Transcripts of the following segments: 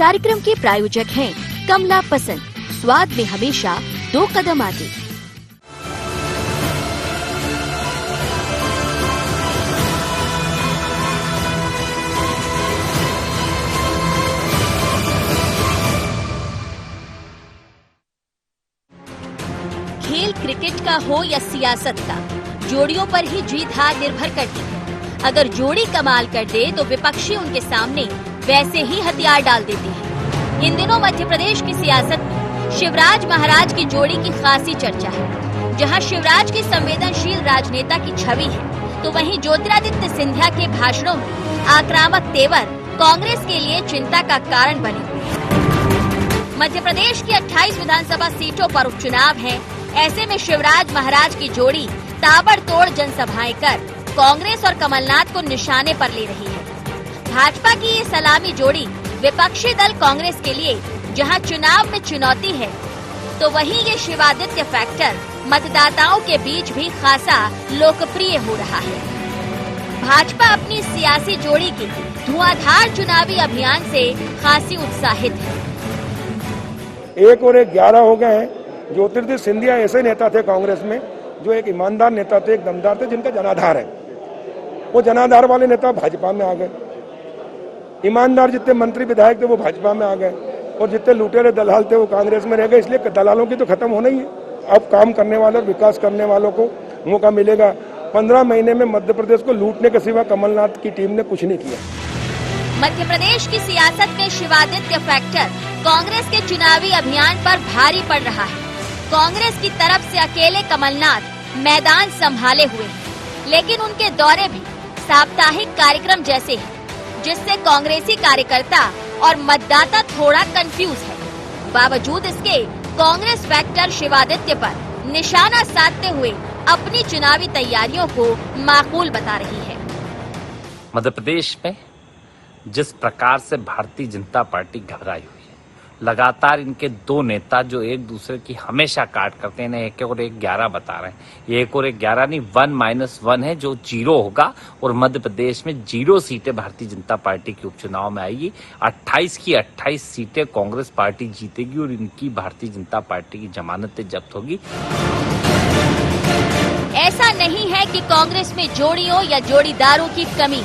कार्यक्रम के प्रायोजक हैं कमला पसंद, स्वाद में हमेशा 2 कदम आगे। खेल क्रिकेट का हो या सियासत का, जोड़ियों पर ही जीत हार निर्भर करती है। अगर जोड़ी कमाल कर दे तो विपक्षी उनके सामने वैसे ही हथियार डाल देते हैं। इन दिनों मध्य प्रदेश की सियासत में शिवराज महाराज की जोड़ी की खासी चर्चा है। जहां शिवराज की संवेदनशील राजनेता की छवि है, तो वहीं ज्योतिरादित्य सिंधिया के भाषणों में आक्रामक तेवर कांग्रेस के लिए चिंता का कारण बने हुए हैं। मध्य प्रदेश की 28 विधानसभा सीटों पर उपचुनाव है। ऐसे में शिवराज महाराज की जोड़ी ताबड़तोड़ जनसभाएं कर कांग्रेस और कमलनाथ को निशाने पर ले रही है। भाजपा की ये सलामी जोड़ी विपक्षी दल कांग्रेस के लिए जहां चुनाव में चुनौती है, तो वहीं ये शिवादित्य फैक्टर मतदाताओं के बीच भी खासा लोकप्रिय हो रहा है। भाजपा अपनी सियासी जोड़ी के धुआंधार चुनावी अभियान से खासी उत्साहित है। 1 और 1 11 हो गए हैं। ज्योतिरादित्य सिंधिया ऐसे नेता थे कांग्रेस में जो एक ईमानदार नेता थे, एक दमदार थे, जिनका जनाधार है। वो जनाधार वाले नेता भाजपा में आ गए। ईमानदार जितने मंत्री विधायक थे वो भाजपा में आ गए, और जितने लुटेरे दलाल थे वो कांग्रेस में रह गए। इसलिए दलालों की तो खत्म होना ही है। अब काम करने वाले, विकास करने वालों को मौका मिलेगा। 15 महीने में मध्य प्रदेश को लूटने के सिवा कमलनाथ की टीम ने कुछ नहीं किया। मध्य प्रदेश की सियासत में शिवादित्य फैक्टर कांग्रेस के चुनावी अभियान पर भारी पड़ रहा है। कांग्रेस की तरफ से अकेले कमलनाथ मैदान संभाले हुए हैं, लेकिन उनके दौरे भी साप्ताहिक कार्यक्रम जैसे हैं, जिससे कांग्रेसी कार्यकर्ता और मतदाता थोड़ा कंफ्यूज है। बावजूद इसके कांग्रेस फैक्टर शिवादित्य पर निशाना साधते हुए अपनी चुनावी तैयारियों को माकूल बता रही है। मध्य प्रदेश में जिस प्रकार से भारतीय जनता पार्टी घबराई हुई है, लगातार इनके 2 नेता जो एक दूसरे की हमेशा काट करते हैं, 1 और 1 11 बता रहे हैं। ये 1 और 1 11 नहीं, 1-1 है जो 0 होगा, और मध्य प्रदेश में 0 सीटें भारतीय जनता पार्टी के उपचुनाव में आएगी। 28 की 28 सीटें कांग्रेस पार्टी जीतेगी और इनकी भारतीय जनता पार्टी की जमानतें जब्त होगी। ऐसा नहीं है कि कांग्रेस में जोड़ियों या जोड़ीदारों की कमी।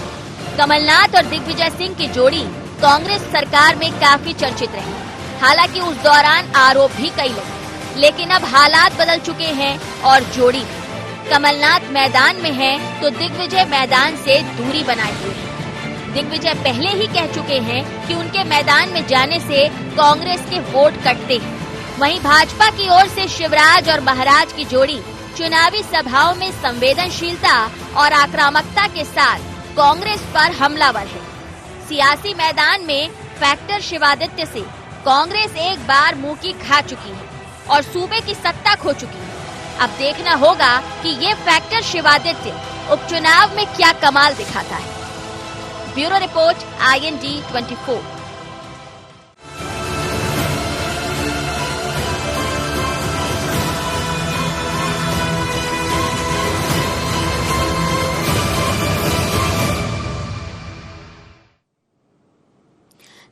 कमलनाथ और दिग्विजय सिंह की जोड़ी कांग्रेस सरकार में काफी चर्चित रही। हालांकि उस दौरान आरोप भी कई लगे, लेकिन अब हालात बदल चुके हैं और जोड़ी कमलनाथ मैदान में है तो दिग्विजय मैदान से दूरी बनाए हुए है। दिग्विजय पहले ही कह चुके हैं कि उनके मैदान में जाने से कांग्रेस के वोट कटते हैं। वहीं भाजपा की ओर से शिवराज और महाराज की जोड़ी चुनावी सभाओं में संवेदनशीलता और आक्रामकता के साथ कांग्रेस पर हमलावर है। सियासी मैदान में फैक्टर शिवादित्य से कांग्रेस एक बार मुंह की खा चुकी है और सूबे की सत्ता खो चुकी है। अब देखना होगा कि ये फैक्टर शिवादित्य उपचुनाव में क्या कमाल दिखाता है। Bureau report IND 24।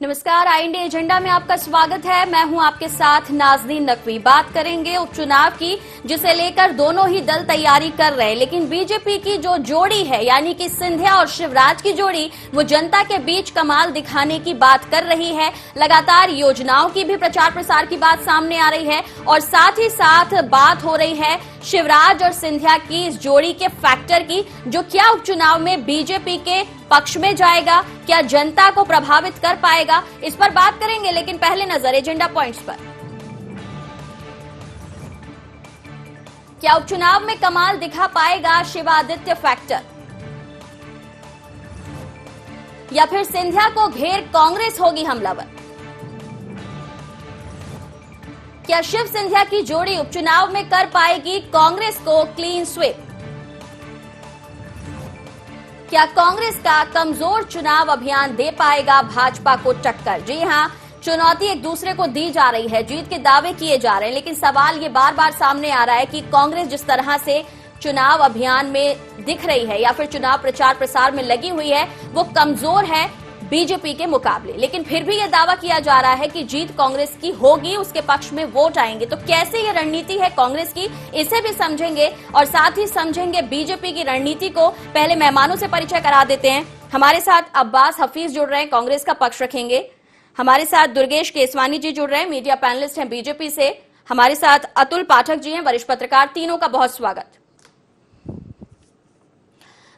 नमस्कार, IND एजेंडा में आपका स्वागत है। मैं हूं आपके साथ नाज़नीन नकवी। बात करेंगे उपचुनाव की, जिसे लेकर दोनों ही दल तैयारी कर रहे हैं, लेकिन बीजेपी की जो जोड़ी है यानी कि सिंधिया और शिवराज की जोड़ी, वो जनता के बीच कमाल दिखाने की बात कर रही है। लगातार योजनाओं की भी प्रचार प्रसार की बात सामने आ रही है और साथ ही साथ बात हो रही है शिवराज और सिंधिया की इस जोड़ी के फैक्टर की, जो क्या उपचुनाव में बीजेपी के पक्ष में जाएगा, क्या जनता को प्रभावित कर पाएगा, इस पर बात करेंगे। लेकिन पहले नजर एजेंडा पॉइंट्स पर। क्या उपचुनाव में कमाल दिखा पाएगा शिवादित्य फैक्टर, या फिर सिंधिया को घेर कांग्रेस होगी हमलावर? क्या शिव सिंधिया की जोड़ी उपचुनाव में कर पाएगी कांग्रेस को क्लीन स्वीप? क्या कांग्रेस का कमजोर चुनाव अभियान दे पाएगा भाजपा को टक्कर? जी हां, चुनौती एक दूसरे को दी जा रही है, जीत के दावे किए जा रहे हैं, लेकिन सवाल ये बार बार सामने आ रहा है कि कांग्रेस जिस तरह से चुनाव अभियान में दिख रही है या फिर चुनाव प्रचार प्रसार में लगी हुई है, वो कमजोर है। बीजेपी के मुकाबले। लेकिन फिर भी यह दावा किया जा रहा है कि जीत कांग्रेस की होगी, उसके पक्ष में वोट आएंगे। तो कैसे ये रणनीति है कांग्रेस की, इसे भी समझेंगे और साथ ही समझेंगे बीजेपी की रणनीति को। पहले मेहमानों से परिचय करा देते हैं। हमारे साथ अब्बास हफीज जुड़ रहे हैं, कांग्रेस का पक्ष रखेंगे। हमारे साथ दुर्गेश केसवानी जी जुड़ रहे हैं, मीडिया पैनलिस्ट हैं बीजेपी से। हमारे साथ अतुल पाठक जी हैं, वरिष्ठ पत्रकार। तीनों का बहुत स्वागत।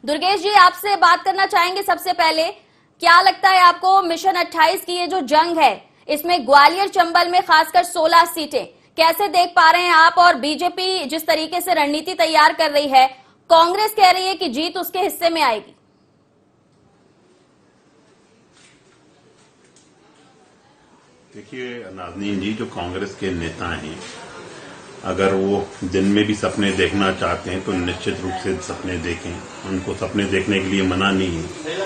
दुर्गेश जी, आपसे बात करना चाहेंगे सबसे पहले, क्या लगता है आपको मिशन 28 की ये जो जंग है, इसमें ग्वालियर चंबल में खासकर 16 सीटें कैसे देख पा रहे हैं आप? और बीजेपी जिस तरीके से रणनीति तैयार कर रही है, कांग्रेस कह रही है कि जीत उसके हिस्से में आएगी। देखिए नाज़नीन जी, जो कांग्रेस के नेता हैं, अगर वो दिन में भी सपने देखना चाहते हैं तो निश्चित रूप से सपने देखें। उनको सपने देखने के लिए मना नहीं है,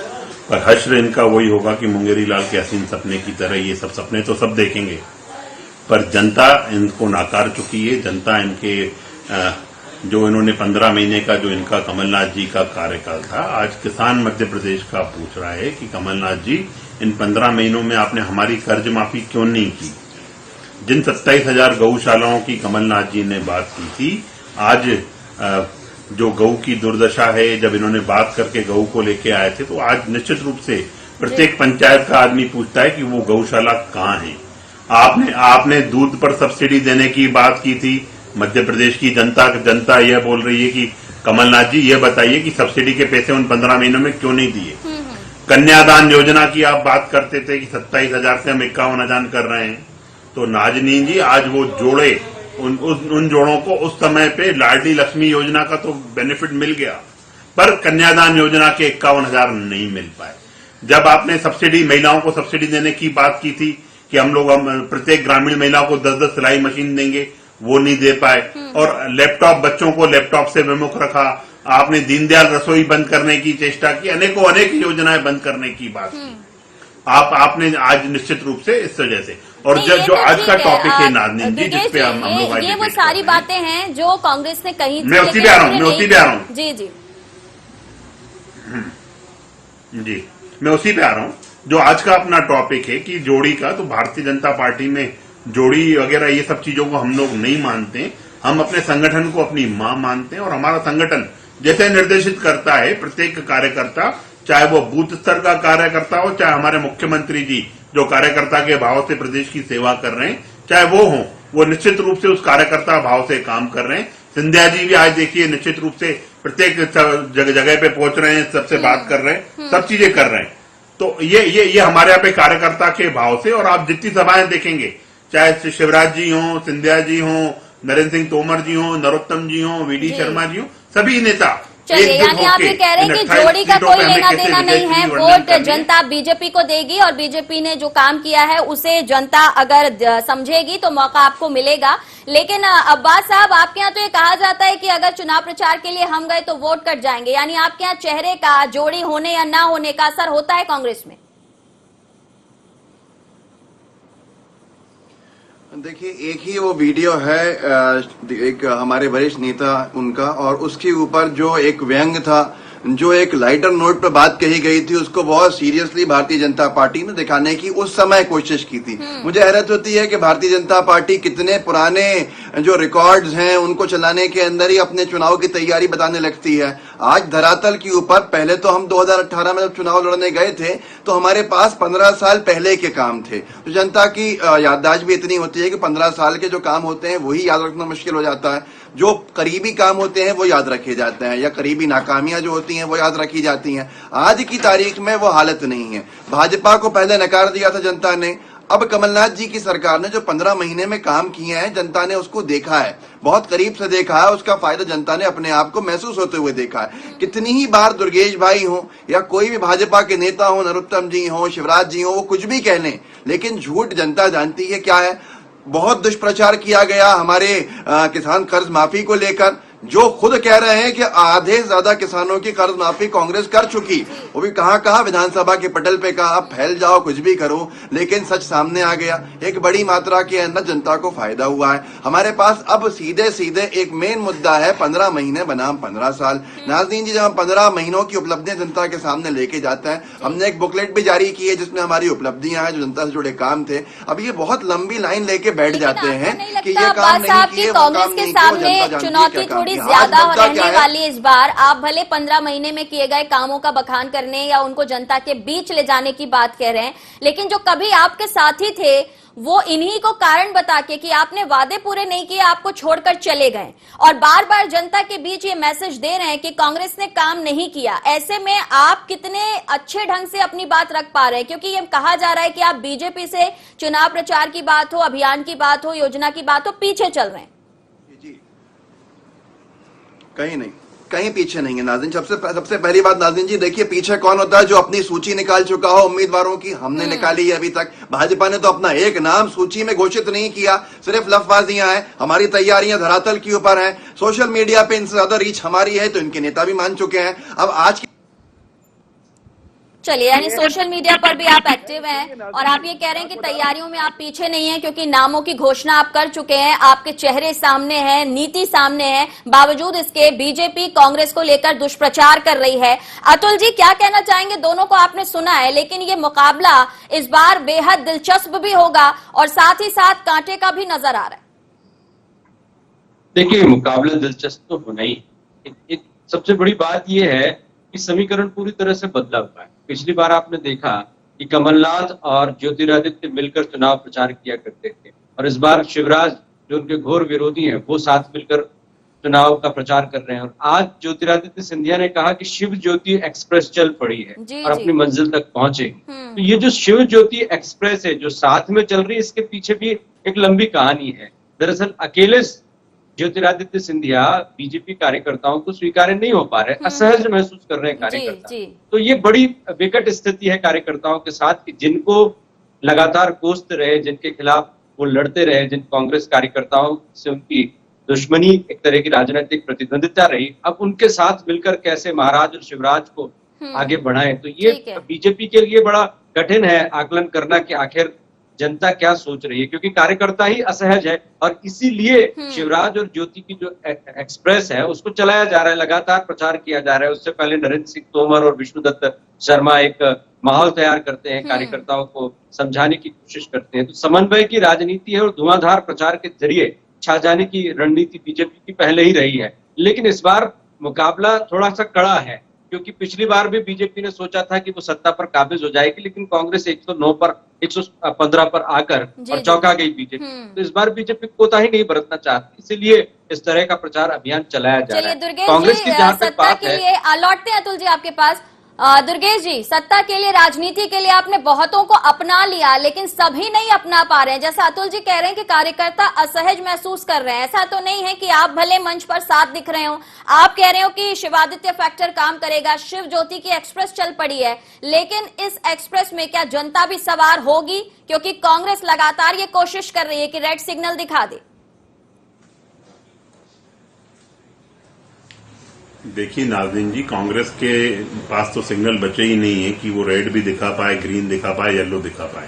पर हश्र इनका वही होगा कि मुंगेरी लाल के हसीन सपने की तरह ये सब सपने तो सब देखेंगे, पर जनता इनको नाकार चुकी है। जनता इनके जो इन्होंने 15 महीने का जो इनका कमलनाथ जी का कार्यकाल था, आज किसान मध्य प्रदेश का पूछ रहा है कि कमलनाथ जी, इन 15 महीनों में आपने हमारी कर्ज माफी क्यों नहीं की? जिन 27,000 गौशालाओं की कमलनाथ जी ने बात की थी, आज जो गऊ की दुर्दशा है, जब इन्होंने बात करके गऊ को लेके आए थे, तो आज निश्चित रूप से प्रत्येक पंचायत का आदमी पूछता है कि वो गौशाला कहाँ है। आपने दूध पर सब्सिडी देने की बात की थी। मध्य प्रदेश की जनता यह बोल रही है कि कमलनाथ जी, ये बताइए कि सब्सिडी के पैसे उन 15 महीनों में क्यों नहीं दिए? कन्यादान योजना की आप बात करते थे कि 27,000 से हम 51,000 कर रहे हैं। तो नाज़नीन जी, आज वो जोड़े, उन जोड़ों को उस समय पे लाडली लक्ष्मी योजना का तो बेनिफिट मिल गया, पर कन्यादान योजना के 51,000 नहीं मिल पाए। जब आपने सब्सिडी, महिलाओं को सब्सिडी देने की बात की थी कि हम प्रत्येक ग्रामीण महिलाओं को 10-10 सिलाई मशीन देंगे, वो नहीं दे पाए। और लैपटॉप, बच्चों को लैपटॉप से विमुख रखा। आपने दीनदयाल रसोई बंद करने की चेष्टा की, अनेक योजनाएं बंद करने की बात की। आपने आज निश्चित रूप से इस वजह से, और जो आज का टॉपिक है नाज़नीन जी, जिस पे हम लोग आज ये वो सारी बातें हैं जो कांग्रेस ने कही थी। मैं उसी पे आ रहा हूँ जी जी जी, मैं उसी पे आ रहा हूँ। जो आज का अपना टॉपिक है कि जोड़ी का, तो भारतीय जनता पार्टी में जोड़ी वगैरह ये सब चीजों को हम लोग नहीं मानते। हम अपने संगठन को अपनी मां मानते हैं, और हमारा संगठन जैसे निर्देशित करता है, प्रत्येक कार्यकर्ता, चाहे वो बूथ स्तर का कार्यकर्ता हो, चाहे हमारे मुख्यमंत्री जी जो कार्यकर्ता के भाव से प्रदेश की सेवा कर रहे हैं, चाहे वो हो, वो निश्चित रूप से उस कार्यकर्ता भाव से काम कर रहे हैं। सिंधिया जी भी आज देखिए निश्चित रूप से प्रत्येक जगह पे पहुंच रहे हैं, सबसे बात कर रहे हैं, सब चीजें कर रहे हैं। तो ये हमारे यहाँ पे कार्यकर्ता के भाव से, और आप जितनी सभाएं देखेंगे, चाहे शिवराज जी हो, सिंधिया जी हो, नरेंद्र सिंह तोमर जी हो, नरोत्तम जी हो, वीडी शर्मा जी हो, सभी नेता। चलिए, यानी आप ये कह रहे हैं कि जोड़ी का कोई लेना देना नहीं है, वोट जनता बीजेपी को देगी, और बीजेपी ने जो काम किया है उसे जनता अगर समझेगी तो मौका आपको मिलेगा। लेकिन अब्बास साहब, आपके यहाँ तो ये कहा जाता है कि अगर चुनाव प्रचार के लिए हम गए तो वोट कट जाएंगे, यानी आपके यहाँ चेहरे का, जोड़ी होने या ना होने का असर होता है कांग्रेस में? देखिए, एक ही वो वीडियो है एक हमारे वरिष्ठ नेता उनका, और उसके ऊपर जो एक व्यंग था, जो एक लाइटर नोट पर बात कही गई थी, उसको बहुत सीरियसली भारतीय जनता पार्टी ने दिखाने की उस समय कोशिश की थी। मुझे हैरत होती है कि भारतीय जनता पार्टी कितने पुराने जो रिकॉर्ड्स हैं उनको चलाने के अंदर ही अपने चुनाव की तैयारी बताने लगती है। आज धरातल के ऊपर, पहले तो हम 2018 में जब चुनाव लड़ने गए थे तो हमारे पास 15 साल पहले के काम थे। तो जनता की याददाश्त भी इतनी होती है कि 15 साल के जो काम होते हैं वही याद रखना मुश्किल हो जाता है। जो करीबी काम होते हैं वो याद रखे जाते हैं, या करीबी नाकामियां जो होती हैं वो याद रखी जाती हैं। आज की तारीख में वो हालत नहीं है। भाजपा को पहले नकार दिया था जनता ने, अब कमलनाथ जी की सरकार ने जो 15 महीने में काम किए हैं, जनता ने उसको देखा है, बहुत करीब से देखा है। उसका फायदा जनता ने अपने आप को महसूस होते हुए देखा है। कितनी ही बार दुर्गेश भाई हो या कोई भी भाजपा के नेता हो, नरोत्तम जी हो, शिवराज जी हो, वो कुछ भी कह लें, लेकिन झूठ जनता जानती है क्या है। बहुत दुष्प्रचार किया गया हमारे किसान कर्ज माफी को लेकर, जो खुद कह रहे हैं कि आधे से ज्यादा किसानों की कर्ज माफी कांग्रेस कर चुकी, वो भी कहां विधानसभा के पटल पे कहा आप फैल जाओ कुछ भी करो, लेकिन सच सामने आ गया। एक बड़ी मात्रा के अंदर जनता को फायदा हुआ है। हमारे पास अब सीधे सीधे एक मेन मुद्दा है 15 महीने बनाम 15 साल। नाज़रीन जी, जब हम 15 महीनों की उपलब्धियां जनता के सामने लेके जाते हैं, हमने एक बुकलेट भी जारी की है जिसमें हमारी उपलब्धियां हैं जो जनता से जुड़े काम थे। अब ये बहुत लंबी लाइन लेके बैठ जाते हैं कि ये काम नहीं किए, वो काम नहीं किए, वो जनता जानती है चुनौती क्या काम थोड़ी किया। ज्यादा रहने वाली इस बार। आप भले 15 महीने में किए गए कामों का बखान करने या उनको जनता के बीच ले जाने की बात कह रहे हैं, लेकिन जो कभी आपके साथी थे वो इन्हीं को कारण बता के कि आपने वादे पूरे नहीं किए, आपको छोड़कर चले गए, और बार बार जनता के बीच ये मैसेज दे रहे हैं कि कांग्रेस ने काम नहीं किया। ऐसे में आप कितने अच्छे ढंग से अपनी बात रख पा रहे हैं? क्योंकि ये कहा जा रहा है कि आप बीजेपी से चुनाव प्रचार की बात हो, अभियान की बात हो, योजना की बात हो, पीछे चल रहे हैं। जी, कहीं नहीं, कहीं पीछे नहीं है नाज़रीन। सबसे पहली बात नाज़रीन जी, देखिए पीछे कौन होता है? जो अपनी सूची निकाल चुका हो उम्मीदवारों की। हमने निकाली है अभी तक। भाजपा ने तो अपना एक नाम सूची में घोषित नहीं किया, सिर्फ लफबाजियां हैं। हमारी तैयारियां धरातल के ऊपर हैं। सोशल मीडिया पे इनसे ज्यादा रीच हमारी है, तो इनके नेता भी मान चुके हैं। अब आज चलिए, यानी सोशल मीडिया पर भी आप एक्टिव हैं और आप ये कह रहे हैं कि तैयारियों में आप पीछे नहीं हैं, क्योंकि नामों की घोषणा आप कर चुके हैं, आपके चेहरे सामने हैं, नीति सामने है। बावजूद इसके बीजेपी कांग्रेस को लेकर दुष्प्रचार कर रही है। अतुल जी, क्या कहना चाहेंगे? दोनों को आपने सुना है, लेकिन ये मुकाबला इस बार बेहद दिलचस्प भी होगा और साथ ही साथ कांटे का भी नजर आ रहा है। देखिए, मुकाबला दिलचस्प तो होना ही। एक सबसे बड़ी बात यह है कि समीकरण पूरी तरह से बदला हुआ है। पिछली बार आपने देखा कि कमलनाथ और ज्योतिरादित्य मिलकर चुनाव प्रचार किया करते थे, और इस बार शिवराज जो उनके घोर विरोधी हैं वो साथ मिलकर चुनाव का प्रचार कर रहे हैं। और आज ज्योतिरादित्य सिंधिया ने कहा कि शिव ज्योति एक्सप्रेस चल पड़ी है और अपनी मंजिल तक पहुंचेगी। तो ये जो शिव ज्योति एक्सप्रेस है जो साथ में चल रही है, इसके पीछे भी एक लंबी कहानी है। दरअसल अकेले ज्योतिरादित्य सिंधिया बीजेपी कार्यकर्ताओं को स्वीकार्य नहीं हो पा रहे, असहज महसूस कर रहे हैं कार्यकर्ता। तो ये बड़ी विकट स्थिति है कार्यकर्ताओं के साथ कि जिनको लगातार कोसते रहे, जिनके खिलाफ वो लड़ते रहे, जिन कांग्रेस कार्यकर्ताओं से उनकी दुश्मनी, एक तरह की राजनीतिक प्रतिद्वंदिता रही, अब उनके साथ मिलकर कैसे महाराज और शिवराज को आगे बढ़ाएं। तो ये बीजेपी के लिए बड़ा कठिन है आकलन करना कि आखिर जनता क्या सोच रही है, क्योंकि कार्यकर्ता ही असहज है। और इसीलिए शिवराज और ज्योति की जो एक्सप्रेस है उसको चलाया जा रहा है, लगातार प्रचार किया जा रहा है। उससे पहले नरेंद्र सिंह तोमर और विष्णुदत्त शर्मा एक माहौल तैयार करते हैं, कार्यकर्ताओं को समझाने की कोशिश करते हैं। तो समन्वय की राजनीति है और धुआंधार प्रचार के जरिए छा जाने की रणनीति बीजेपी की पहले ही रही है। लेकिन इस बार मुकाबला थोड़ा सा कड़ा है, क्योंकि पिछली बार भी बीजेपी ने सोचा था कि वो सत्ता पर काबिज हो जाएगी, लेकिन कांग्रेस 109 पर 115 पर आकर और चौंका गई बीजेपी। तो इस बार बीजेपी कोताही नहीं बरतना चाहती, इसीलिए इस तरह का प्रचार अभियान चलाया जा रहा है। कांग्रेस की जहां तक बात है, लौटते हैं अतुल जी आपके पास। दुर्गेश जी, सत्ता के लिए, राजनीति के लिए आपने बहुतों को अपना लिया, लेकिन सभी नहीं अपना पा रहे हैं। जैसा अतुल जी कह रहे हैं कि कार्यकर्ता असहज महसूस कर रहे हैं। ऐसा तो नहीं है कि आप भले मंच पर साथ दिख रहे हो, आप कह रहे हो कि शिवादित्य फैक्टर काम करेगा, शिव ज्योति की एक्सप्रेस चल पड़ी है, लेकिन इस एक्सप्रेस में क्या जनता भी सवार होगी? क्योंकि कांग्रेस लगातार ये कोशिश कर रही है कि रेड सिग्नल दिखा दे। देखिए नाज़रीन जी, कांग्रेस के पास तो सिग्नल बचे ही नहीं है कि वो रेड भी दिखा पाए, ग्रीन दिखा पाए, येलो दिखा पाए।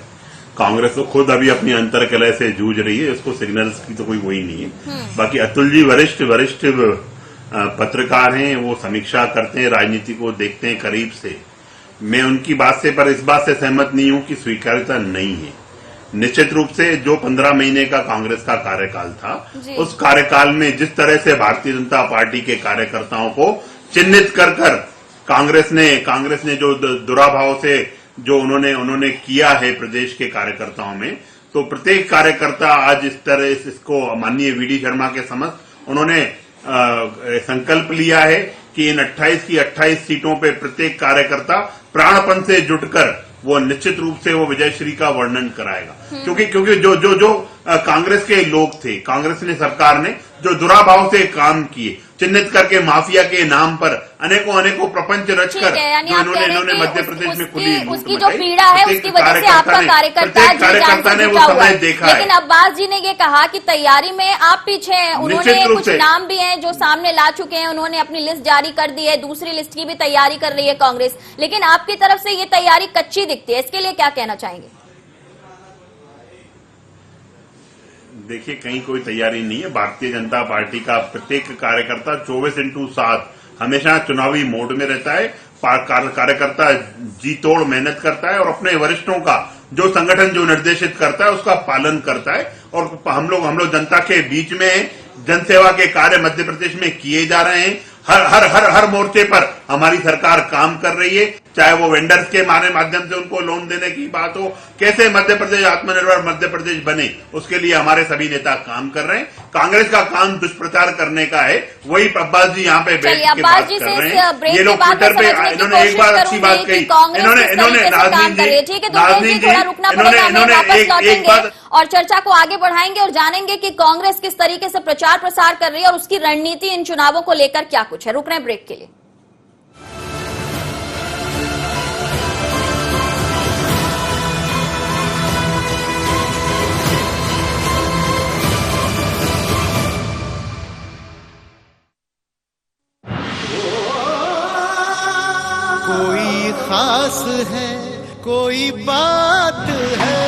कांग्रेस तो खुद अभी अपनी अंतरकलह से जूझ रही है, उसको सिग्नल्स की तो कोई वही नहीं है। बाकी अतुल जी वरिष्ठ पत्रकार हैं, वो समीक्षा करते हैं, राजनीति को देखते हैं करीब से। मैं उनकी बात से पर इस बात से सहमत नहीं हूं कि स्वीकार्यता नहीं है। निश्चित रूप से जो 15 महीने का कांग्रेस का कार्यकाल था, उस कार्यकाल में जिस तरह से भारतीय जनता पार्टी के कार्यकर्ताओं को चिन्हित कर कांग्रेस ने जो दुराभाव से जो उन्होंने किया है प्रदेश के कार्यकर्ताओं में, तो प्रत्येक कार्यकर्ता आज इस तरह इसको माननीय वीडी शर्मा के समक्ष उन्होंने संकल्प लिया है कि इन 28 की 28 सीटों पे प्रत्येक कार्यकर्ता प्राणपण से जुटकर वो निश्चित रूप से वो विजयश्री का वर्णन कराएगा। क्योंकि जो कांग्रेस के लोग थे, कांग्रेस ने सरकार ने जो दुराभाव से काम किए, चिन्हित करके माफिया के नाम पर अनेकों प्रपंच रचकर जो इन्होंने मध्य प्रदेश में खुली उसकी जो पीड़ा है उसकी वजह से आपका कार्यकर्ता ने वो समय देखा है। लेकिन अब्बास जी ने ये कहा कि तैयारी में आप पीछे हैं, उन्होंने कुछ नाम भी हैं जो सामने ला चुके हैं, उन्होंने अपनी लिस्ट जारी कर दी है, दूसरी लिस्ट की भी तैयारी कर रही है कांग्रेस, लेकिन आपकी तरफ से ये तैयारी कच्ची दिखती है, इसके लिए क्या कहना चाहेंगे? देखिए, कहीं कोई तैयारी नहीं है। भारतीय जनता पार्टी का प्रत्येक कार्यकर्ता 24/7 हमेशा चुनावी मोड में रहता है। कार्यकर्ता जी तोड़ मेहनत करता है और अपने वरिष्ठों का जो संगठन जो निर्देशित करता है उसका पालन करता है। और हम लोग जनता के बीच में हैं। जनसेवा के कार्य मध्य प्रदेश में किए जा रहे हैं। हर मोर्चे पर हमारी सरकार काम कर रही है, चाहे वो वेंडर्स के माध्यम से उनको लोन देने की बात हो, कैसे मध्य प्रदेश आत्मनिर्भर मध्य प्रदेश बने, उसके लिए हमारे सभी नेता काम कर रहे हैं। कांग्रेस का काम दुष्प्रचार करने का है, वही अब्बास जी यहाँ पे बैठ के बात कर रहे हैं। ये लोग ट्विटर पे इन्होंने एक बार अच्छी बात कही, इन्होंने नाज़नीन जी इन्होंने एक बात और चर्चा को आगे बढ़ाएंगे और जानेंगे कि कांग्रेस किस तरीके से प्रचार प्रसार कर रही है और उसकी रणनीति इन चुनावों को लेकर क्या कुछ है। रुक रहे हैं ब्रेक के लिए। कोई खास है, कोई बात है,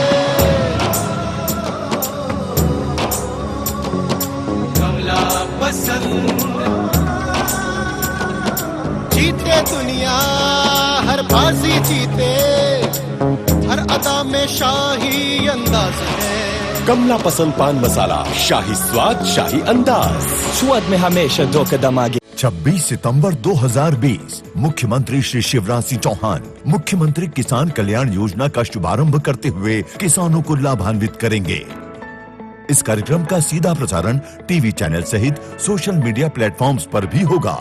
कमला पसंद, जीते दुनिया हर बाजी जीते, हर अदा में शाही अंदाज है। कमला पसंद पान मसाला, शाही स्वाद, शाही अंदाज, स्वाद में हमेशा 2 कदम आगे। 26 सितंबर 2020 मुख्यमंत्री श्री शिवराज सिंह चौहान मुख्यमंत्री किसान कल्याण योजना का शुभारंभ करते हुए किसानों को लाभान्वित करेंगे। इस कार्यक्रम का सीधा प्रसारण टीवी चैनल सहित सोशल मीडिया प्लेटफॉर्म्स पर भी होगा।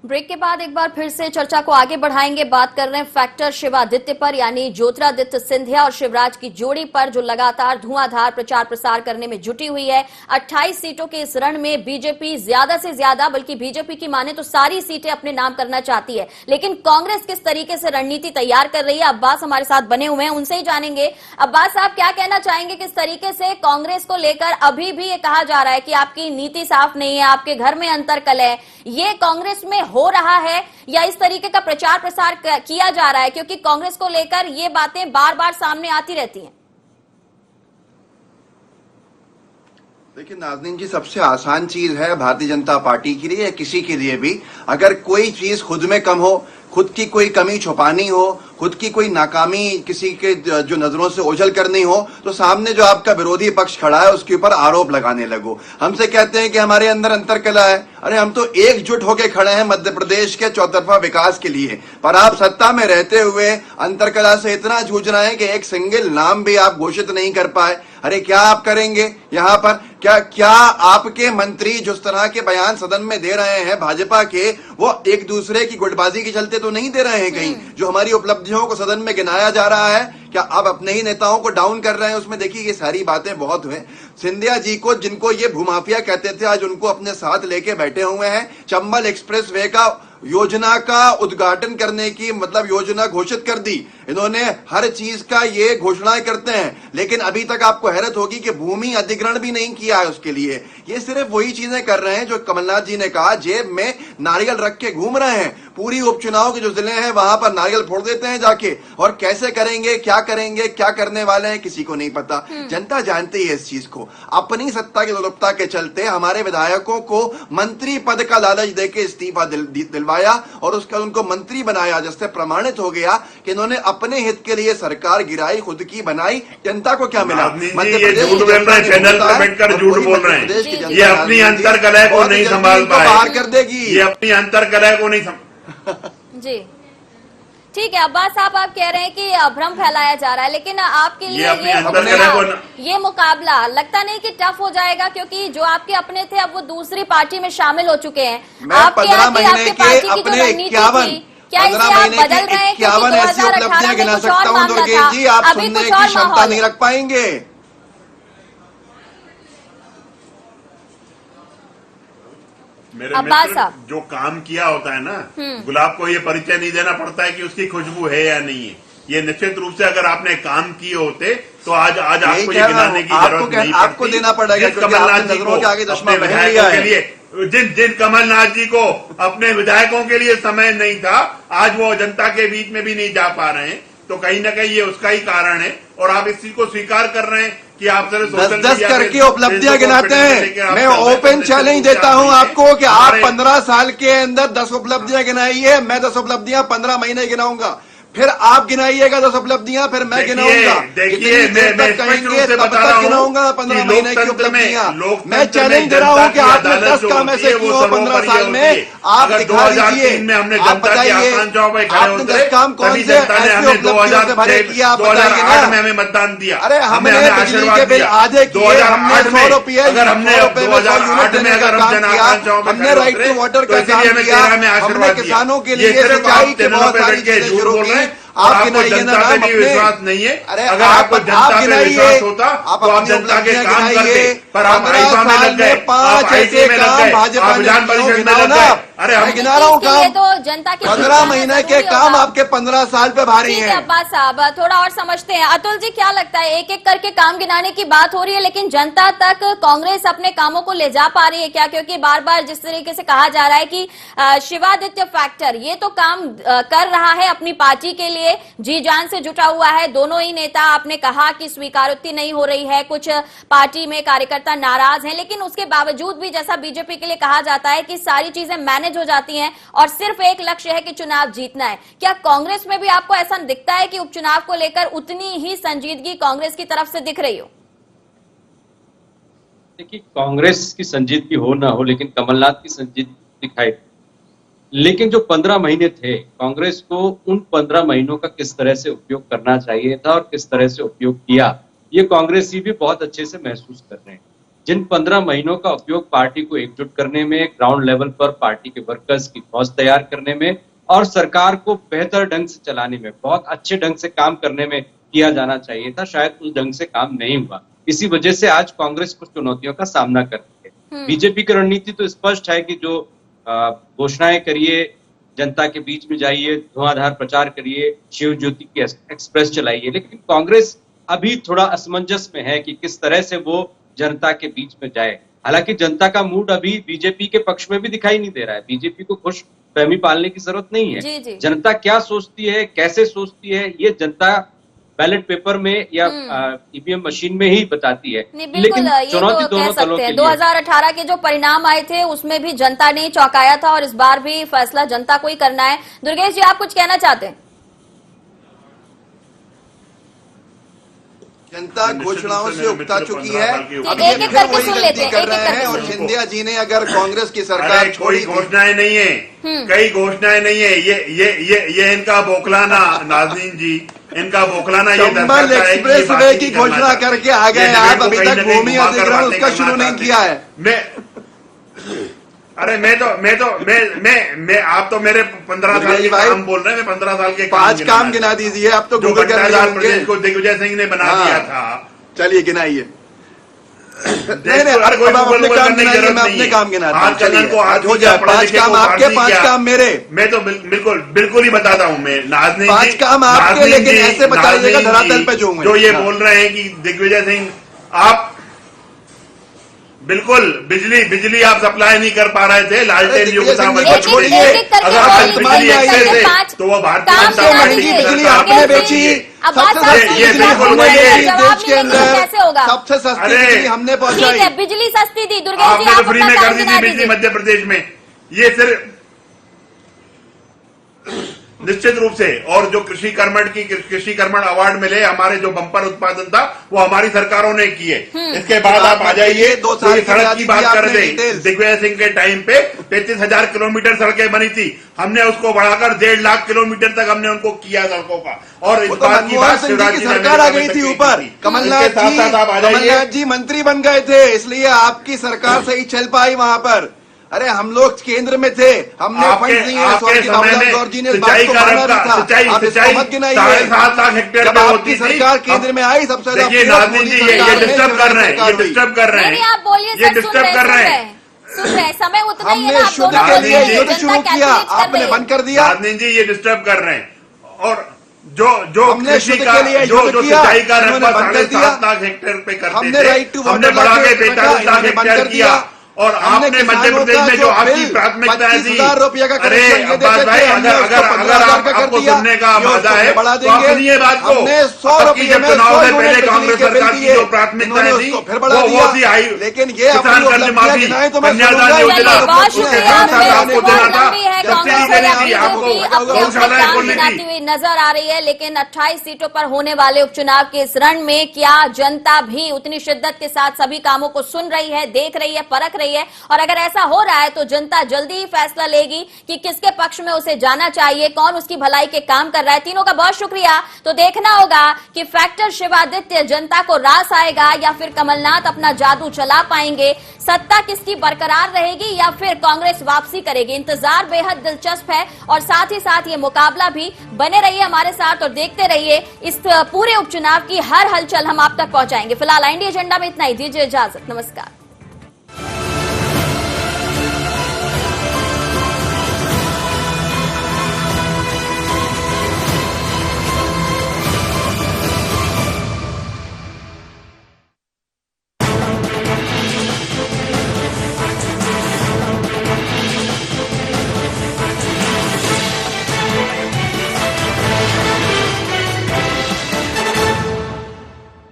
ब्रेक के बाद एक बार फिर से चर्चा को आगे बढ़ाएंगे। बात कर रहे हैं फैक्टर शिवादित्य पर, यानी ज्योतिरादित्य सिंधिया और शिवराज की जोड़ी पर, जो लगातार धुआंधार प्रचार प्रसार करने में जुटी हुई है। 28 सीटों के इस रण में बीजेपी ज्यादा से ज्यादा, बल्कि बीजेपी की माने तो सारी सीटें अपने नाम करना चाहती है, लेकिन कांग्रेस किस तरीके से रणनीति तैयार कर रही है, अब्बास हमारे साथ बने हुए हैं, उनसे ही जानेंगे। अब्बास साहब, क्या कहना चाहेंगे, किस तरीके से कांग्रेस को लेकर अभी भी ये कहा जा रहा है कि आपकी नीति साफ नहीं है, आपके घर में अंतर्कलह है, ये कांग्रेस में हो रहा है या इस तरीके का प्रचार प्रसार किया जा रहा है? क्योंकि कांग्रेस को लेकर ये बातें बार बार सामने आती रहती हैं। देखिए नाज़नीन जी, सबसे आसान चीज है भारतीय जनता पार्टी के लिए या किसी के लिए भी, अगर कोई चीज खुद में कम हो, खुद की कोई कमी छुपानी हो, खुद की कोई नाकामी किसी के जो नजरों से ओझल करनी हो, तो सामने जो आपका विरोधी पक्ष खड़ा है उसके ऊपर आरोप लगाने लगो। हमसे कहते हैं कि हमारे अंदर अंतरकलह है। अरे हम तो एकजुट होकर खड़े हैं मध्य प्रदेश के चौतरफा विकास के लिए, पर आप सत्ता में रहते हुए अंतरकलह से इतना जूझ रहे हैं कि एक सिंगल नाम भी आप घोषित नहीं कर पाए। अरे क्या आप करेंगे यहाँ पर? क्या आपके मंत्री जिस तरह के बयान सदन में दे रहे हैं भाजपा के, वो एक दूसरे की गुटबाजी के चलते तो नहीं दे रहे हैं? कहीं जो हमारी उपलब्धियों को सदन में गिनाया जा रहा है, क्या आप अपने ही नेताओं को डाउन कर रहे हैं उसमें? देखिए ये सारी बातें बहुत हुए। सिंधिया जी को, जिनको ये भूमाफिया कहते थे, आज उनको अपने साथ लेके बैठे हुए हैं। चंबल एक्सप्रेस वे का योजना का उद्घाटन करने की योजना घोषित कर दी इन्होंने। हर चीज का ये घोषणाएं करते हैं, लेकिन अभी तक आपको हैरत होगी कि भूमि अधिग्रहण भी नहीं किया है उसके लिए। ये सिर्फ वही चीजें कर रहे हैं जो कमलनाथ जी ने कहा, जेब में नारियल रख के घूम रहे हैं। पूरी उपचुनाव के जो जिले हैं वहां पर नारियल फोड़ देते हैं जाके, और कैसे करेंगे, क्या करने वाले हैं, किसी को नहीं पता। जनता जानती है इस चीज को। अपनी सत्ता की लोलुपता के चलते हमारे विधायकों को मंत्री पद का लालच देके इस्तीफा दिलवाया और उसका उनको मंत्री बनाया, जिससे प्रमाणित हो गया कि इन्होंने अपने हित के लिए सरकार गिराई, खुद की बनाई। जनता को क्या मिला? चैनल पर बैठकर झूठ बोल रहे हैं। ये अपनी अंतरकलह को नहीं संभाल पाए, बाहर कर देगी। ये अपनी अंतरकलह को नहीं जी ठीक है अब्बास साहब, आप कह रहे हैं कि भ्रम फैलाया जा रहा है, लेकिन आपके लिए अपने अंदर का ये मुकाबला लगता नहीं कि टफ हो जाएगा, क्योंकि जो आपके अपने थे अब वो दूसरी पार्टी में शामिल हो चुके हैं। आपके पार्टी की जो रणनीति थी, क्या इसे आप बदल रहे हैं? 51 ऐसी उपलब्धियां गिना सकता हूं दुर्गेश जी, आप सुनने की क्षमता नहीं रख पाएंगे। मेरे अब्बास मित्र, साहब। जो काम किया होता है ना, गुलाब को ये परिचय नहीं देना पड़ता है कि उसकी खुशबू है या नहीं है। ये निश्चित रूप से अगर आपने काम किए होते तो आज आपको ये गिनाने की जरूरत नहीं पड़ती। आपको देना पड़ेगा क्योंकि आपने नजरों के आगे चश्मा पहन लिया है। जिन कमलनाथ जी को अपने विधायकों के लिए समय नहीं था, आज वो जनता के बीच में भी नहीं जा पा रहे हैं, तो कहीं ना कहीं ये उसका ही कारण है। और आप इस चीज को स्वीकार कर रहे हैं कि आप सिर्फ 10 करके उपलब्धियां गिनाते हैं। मैं ओपन चैलेंज देता हूं आपको कि आप 15 साल के अंदर 10 उपलब्धियां गिनाइए, मैं 10 उपलब्धियां 15 महीने गिनाऊंगा, फिर आप गिनाइएगा 10 उपलब्धियां, फिर मैं गिनाऊंगा। देखिए मैं कहेंगे तब तक गिनाऊंगा 15 महीने की उपलब्धियां। मैं चैलेंज दे रहा हूं कि आपने 10 काम ऐसे किए हो 15 साल में, आप दिखा दीजिए। आप बताइए आपने 10 काम कौन से ऐसे उपलब्धियों से भरे किए, आप बताइए ना। हमें मतदान दिया, अरे हमने बिजली के बिल आधे किए, हमने 100 रुपये में 100 देने का काम किया, हमने राइट टू वाटर का काम किया, हमने किसानों के लिए सिंचाई के बहुत सारी चीजें शुरू की। आप गिनाइए ना, नाम अपने विश्वास नहीं है। अरे अगर आपको जनता पे विश्वास होता आप तो आप जनता के काम करते, पर आप 15 आईपा में साल लग गए, में 5 ऐसे काम भाजपा ने विधान परिषद में गिनाओ लग ना। गए। अरे मैं गिना रहा हूँ इसके लिए काम, तो जनता के 15 महीने के काम आपके 15 साल पे भारी ठीक है हैं। अब्बास साहब, थोड़ा और समझते हैं। अतुल जी, क्या लगता है, एक एक करके काम गिनाने की बात हो रही है, लेकिन जनता तक कांग्रेस अपने कामों को ले जा पा रही है क्या? क्योंकि बार बार जिस तरीके से कहा जा रहा है कि शिवादित्य फैक्टर ये तो काम कर रहा है अपनी पार्टी के लिए, जी जान से जुटा हुआ है। दोनों ही नेता आपने कहा कि स्वीकारोक्ति नहीं हो रही है, कुछ पार्टी में कार्यकर्ता नाराज हैं, लेकिन उसके बावजूद भी जैसा बीजेपी के लिए कहा जाता है कि सारी चीजें मैनेज हो जाती हैं और सिर्फ एक लक्ष्य है कि चुनाव जीतना है। क्या कांग्रेस में भी आपको ऐसा दिखता है कि उपचुनाव को लेकर उतनी ही संजीदगी कांग्रेस की तरफ से दिख रही हो? देखिए, कांग्रेस की संजीदगी हो ना हो, लेकिन कमलनाथ की संजीदगी दिखाई। लेकिन जो 15 महीने थे, कांग्रेस को उन 15 महीनों का किस तरह से उपयोग करना चाहिए था और किस तरह से उपयोग किया, ये कांग्रेसी भी बहुत अच्छे से महसूस कर रहे हैं। जिन 15 महीनों का उपयोग पार्टी को एकजुट करने में, ग्राउंड लेवल पर पार्टी के वर्कर्स की फौज तैयार करने में और सरकार को बेहतर ढंग से चलाने में, बहुत अच्छे ढंग से काम करने में किया जाना चाहिए था, शायद उस ढंग से काम नहीं हुआ। इसी वजह से आज कांग्रेस कुछ चुनौतियों का सामना कर रही है। बीजेपी की रणनीति तो स्पष्ट है कि जो घोषणाएं करिए, जनता के बीच में जाइए, धुआंधार प्रचार करिए, शिव ज्योति की एक्सप्रेस चलाइए, लेकिन कांग्रेस अभी थोड़ा असमंजस में है कि किस तरह से वो जनता के बीच में जाए। हालांकि जनता का मूड अभी बीजेपी के पक्ष में भी दिखाई नहीं दे रहा है। बीजेपी को खुश फहमी पालने की जरूरत नहीं है। जी। जनता क्या सोचती है, कैसे सोचती है, ये जनता बैलेट पेपर में या ईवीएम मशीन में ही बताती है। लेकिन चुनौती दोनों दलों के लिए। 2018 के जो परिणाम आए थे उसमें भी जनता ने चौंकाया था और इस बार भी फैसला जनता को ही करना है। दुर्गेश जी, आप कुछ कहना चाहते हैं? जनता घोषणाओं से उकता चुकी है, अब एक एक करके सुन लेते हैं, कर रहे हैं। और सिंधिया जी ने अगर कांग्रेस की सरकार छोड़ी, घोषणाएं नहीं है, कई घोषणाएं नहीं है, ये इनका बौखलाना, नाज़रीन जी, इनका बौखलाना ये चंबल एक्सप्रेस वे की घोषणा करके आ गए आप, अभी तक भूमि अधिग्रहण उसका शुरू नहीं किया है। अरे मैं आप तो मेरे 15 साल के काम बोल रहे हैं, मैं 15 साल के 5 काम गिना दीजिए। अब तो गूगल प्रदेश को दिग्विजय सिंह ने बना दिया था। चलिए गिनाइए। नहीं, अपने काम गिना आज हो जाए। 5 काम आपके, 5 काम मेरे। मैं तो बिल्कुल ही बताता हूँ। मैं नाज़रीन 5 काम आपके, लेकिन ऐसे बताइएगा धरातल पे जो ये बोल रहे हैं कि दिग्विजय सिंह, आप बिल्कुल बिजली आप सप्लाई नहीं कर पा रहे थे, लालटेन युग था, अगर आप बिजली अच्छे थे तो वो भारतीय जनता पार्टी की बिजली आपने बेची, देश के अंदर सबसे सस्ती बिजली हमने पहुंचाई। बिजली सस्ती थी दुर्गेश जी, आपने तो फ्री में कर दी थी बिजली मध्य प्रदेश में। ये सिर्फ निश्चित रूप से। और जो कृषि कर्मण अवार्ड मिले, हमारे जो बम्पर उत्पादन था वो हमारी सरकारों ने किए। इसके बाद आप आ जाइए तो ये सड़क की बात कर दे। दिग्विजय सिंह के टाइम पे 33,000 किलोमीटर सड़कें बनी थी, हमने उसको बढ़ाकर 1.5 लाख किलोमीटर तक हमने उनको किया सड़कों का। और इस बात की बात शिवराज जी सरकार आ गई थी ऊपर, कमलनाथ जी मंत्री बन गए थे, इसलिए आपकी सरकार सही चल पाई वहां पर। अरे हम लोग केंद्र में थे, हमने फंड दिए, सिंचाई का रफ्तार, सिंचाई 7.5 लाख हेक्टेयर पे होती थी। सरकार केंद्र में आई सबसे ज्यादा। देखिए नाज़नीन जी, ये डिस्टर्ब कर रहे हैं, ये डिस्टर्ब कर रहे हैं, आप बोलिए, ये डिस्टर्ब कर रहे हैं। सुन रहे, समय उतना ही है हमने ना, शुद्ध के लिए युद्ध शुरू किया, आपने बंद कर दिया। नाज़नीन जी ये डिस्टर्ब कर रहे हैं। और जो कृषि का जो सिंचाई का रकबा 7.5 लाख हेक्टेयर पे करते थे, हमने बढ़ा के 45 लाख हेक्टेयर किया। और आपने मध्य प्रदेश में जो आपकी प्राथमिकता थी, अरे अब्बास भाई, अगर आपको सुनने का वादा है तो आप सुनिए बात को। आपकी जब चुनाव से पहले कांग्रेस सरकार की जो प्राथमिकताएं थी वो थी आई किसान कर्ज माफी, कन्यादान योजना, आपको देना था, सब्सिडी देनी थी, आपको गौशालाएं खोलनी थी। नजर आ रही है। लेकिन 28 सीटों पर होने वाले उपचुनाव के इस रण में क्या जनता भी उतनी शिद्दत के साथ सभी कामों को सुन रही है, देख रही है, परख रही है? और अगर ऐसा हो रहा है तो जनता जल्दी ही फैसला लेगी कि किसके पक्ष में उसे जाना चाहिए, कौन उसकी भलाई के काम कर रहा है। तीनों का बहुत शुक्रिया। तो देखना होगा कि फैक्टर शिवादित्य जनता को रास आएगा या फिर कमलनाथ अपना जादू चला पाएंगे, सत्ता किसकी बरकरार रहेगी या फिर कांग्रेस वापसी करेगी। इंतजार बेहद दिलचस्प है और साथ ही साथ ये मुकाबला भी। बने रहिए हमारे साथ और देखते रहिए इस पूरे उपचुनाव की हर हलचल हम आप तक पहुंचाएंगे। फिलहाल इंडिया एजेंडा में इतना ही, दीजिए इजाजत, नमस्कार।